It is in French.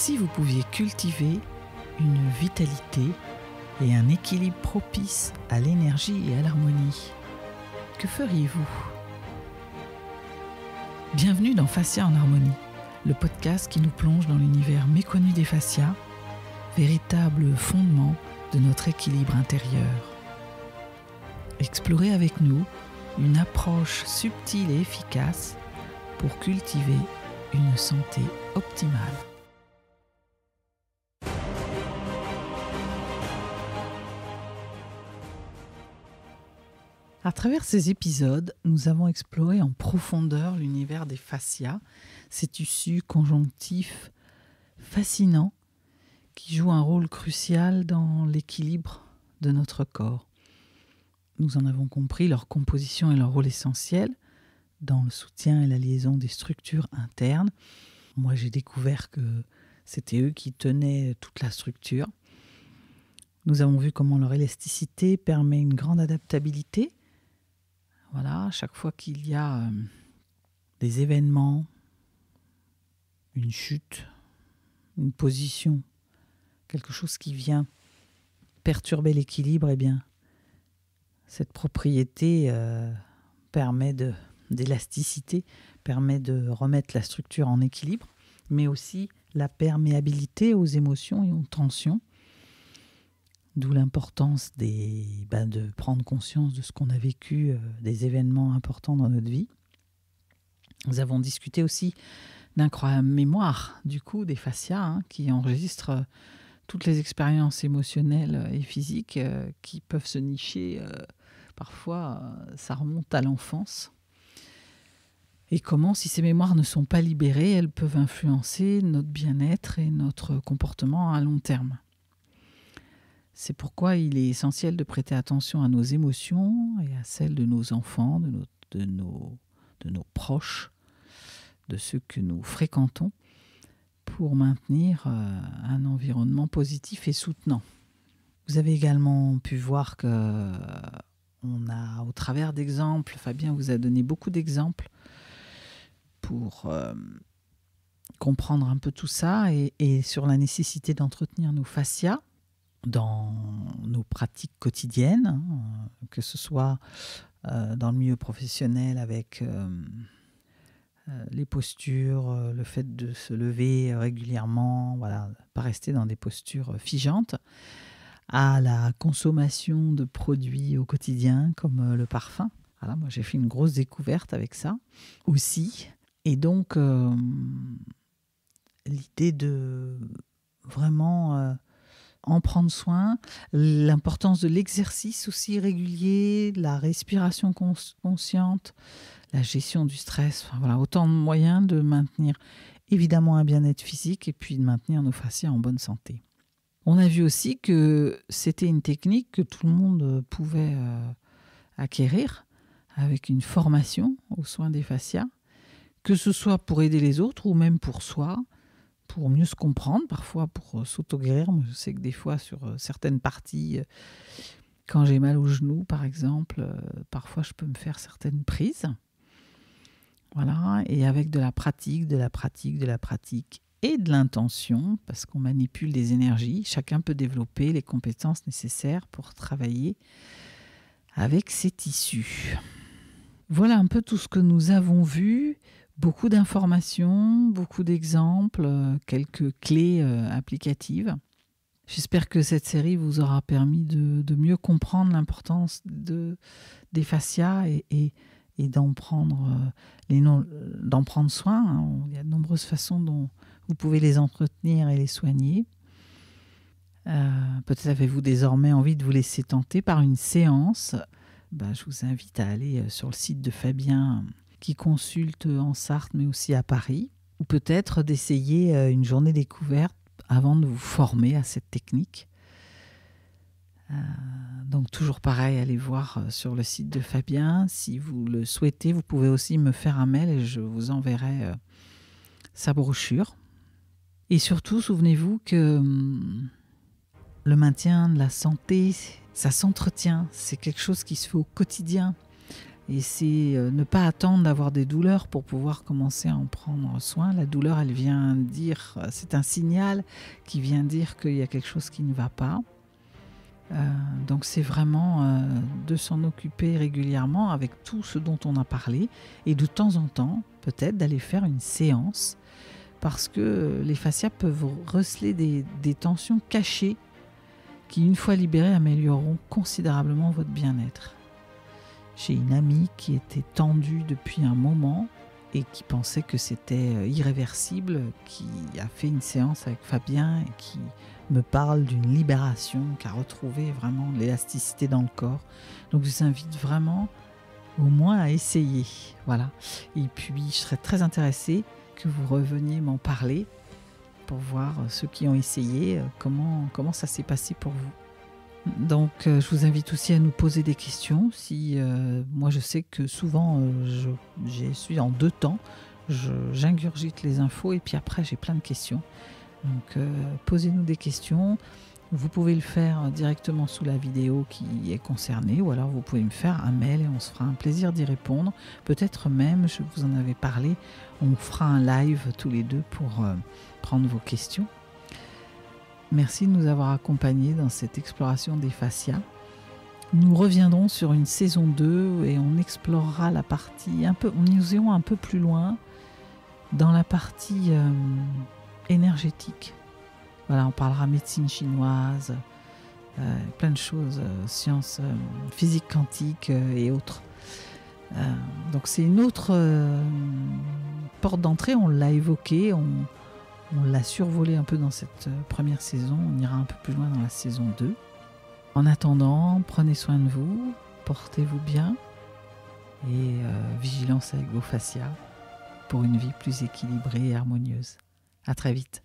Si vous pouviez cultiver une vitalité et un équilibre propice à l'énergie et à l'harmonie, que feriez-vous ? Bienvenue dans Fascia en harmonie, le podcast qui nous plonge dans l'univers méconnu des fascias, véritable fondement de notre équilibre intérieur. Explorez avec nous une approche subtile et efficace pour cultiver une santé optimale. À travers ces épisodes, nous avons exploré en profondeur l'univers des fascias, ces tissus conjonctifs fascinants qui jouent un rôle crucial dans l'équilibre de notre corps. Nous en avons compris leur composition et leur rôle essentiel dans le soutien et la liaison des structures internes. Moi, j'ai découvert que c'était eux qui tenaient toute la structure. Nous avons vu comment leur élasticité permet une grande adaptabilité. Voilà, à chaque fois qu'il y a des événements, une chute, une position, quelque chose qui vient perturber l'équilibre, eh bien, cette propriété permet d'élasticité, permet de remettre la structure en équilibre, mais aussi la perméabilité aux émotions et aux tensions. D'où l'importance de prendre conscience de ce qu'on a vécu, des événements importants dans notre vie. Nous avons discuté aussi d'incroyable mémoire, du coup, des fascias, qui enregistrent toutes les expériences émotionnelles et physiques qui peuvent se nicher. Parfois, ça remonte à l'enfance. Et comment, si ces mémoires ne sont pas libérées, elles peuvent influencer notre bien-être et notre comportement à long terme. C'est pourquoi il est essentiel de prêter attention à nos émotions et à celles de nos enfants, de nos proches, de ceux que nous fréquentons, pour maintenir un environnement positif et soutenant. Vous avez également pu voir que on a, au travers d'exemples, Fabien vous a donné beaucoup d'exemples pour comprendre un peu tout ça et sur la nécessité d'entretenir nos fascias dans nos pratiques quotidiennes, que ce soit dans le milieu professionnel avec les postures, le fait de se lever régulièrement, voilà, pas rester dans des postures figeantes, à la consommation de produits au quotidien comme le parfum. Voilà, moi j'ai fait une grosse découverte avec ça aussi. Et donc l'idée de vraiment en prendre soin, l'importance de l'exercice aussi régulier, la respiration consciente, la gestion du stress, enfin, voilà, autant de moyens de maintenir évidemment un bien-être physique et puis de maintenir nos fascias en bonne santé. On a vu aussi que c'était une technique que tout le monde pouvait acquérir avec une formation aux soins des fascias, que ce soit pour aider les autres ou même pour soi, pour mieux se comprendre, parfois pour s'auto-guérir. Moi, je sais que des fois, sur certaines parties, quand j'ai mal au genou, par exemple, parfois je peux me faire certaines prises. Voilà, et avec de la pratique et de l'intention, parce qu'on manipule des énergies, chacun peut développer les compétences nécessaires pour travailler avec ses tissus. Voilà un peu tout ce que nous avons vu. Beaucoup d'informations, beaucoup d'exemples, quelques clés applicatives. J'espère que cette série vous aura permis de mieux comprendre l'importance des fascias et d'en prendre soin. Il y a de nombreuses façons dont vous pouvez les entretenir et les soigner. Peut-être avez-vous désormais envie de vous laisser tenter par une séance. Je vous invite à aller sur le site de Fabien qui consulte en Sarthe mais aussi à Paris, ou peut-être d'essayer une journée découverte avant de vous former à cette technique. Donc toujours pareil, allez voir sur le site de Fabien. Si vous le souhaitez, vous pouvez aussi me faire un mail et je vous enverrai sa brochure. Et surtout, souvenez-vous que le maintien de la santé, ça s'entretient. C'est quelque chose qui se fait au quotidien. Et c'est ne pas attendre d'avoir des douleurs pour pouvoir commencer à en prendre soin. La douleur, elle vient dire, c'est un signal qui vient dire qu'il y a quelque chose qui ne va pas. Donc c'est vraiment de s'en occuper régulièrement avec tout ce dont on a parlé et de temps en temps peut-être d'aller faire une séance parce que les fascias peuvent receler des tensions cachées qui une fois libérées amélioreront considérablement votre bien-être. J'ai une amie qui était tendue depuis un moment et qui pensait que c'était irréversible, qui a fait une séance avec Fabien et qui me parle d'une libération, qui a retrouvé vraiment l'élasticité dans le corps. Donc je vous invite vraiment au moins à essayer. Voilà. Et puis je serais très intéressée que vous reveniez m'en parler pour voir ceux qui ont essayé, comment ça s'est passé pour vous. Donc je vous invite aussi à nous poser des questions. Moi je sais que souvent je suis en 2 temps, j'ingurgite les infos et puis après j'ai plein de questions. Donc posez-nous des questions. Vous pouvez le faire directement sous la vidéo qui est concernée ou alors vous pouvez me faire un mail et on se fera un plaisir d'y répondre. Peut-être même, je vous en avais parlé, on fera un live tous les deux pour prendre vos questions. Merci de nous avoir accompagnés dans cette exploration des fascias. Nous reviendrons sur une saison 2 et on explorera la partie nous irons un peu plus loin dans la partie énergétique. Voilà, on parlera médecine chinoise, plein de choses, sciences, physique quantique et autres. Donc c'est une autre porte d'entrée, on l'a évoqué, on l'a survolé un peu dans cette première saison, on ira un peu plus loin dans la saison 2. En attendant, prenez soin de vous, portez-vous bien et vigilance avec vos fascias pour une vie plus équilibrée et harmonieuse. À très vite.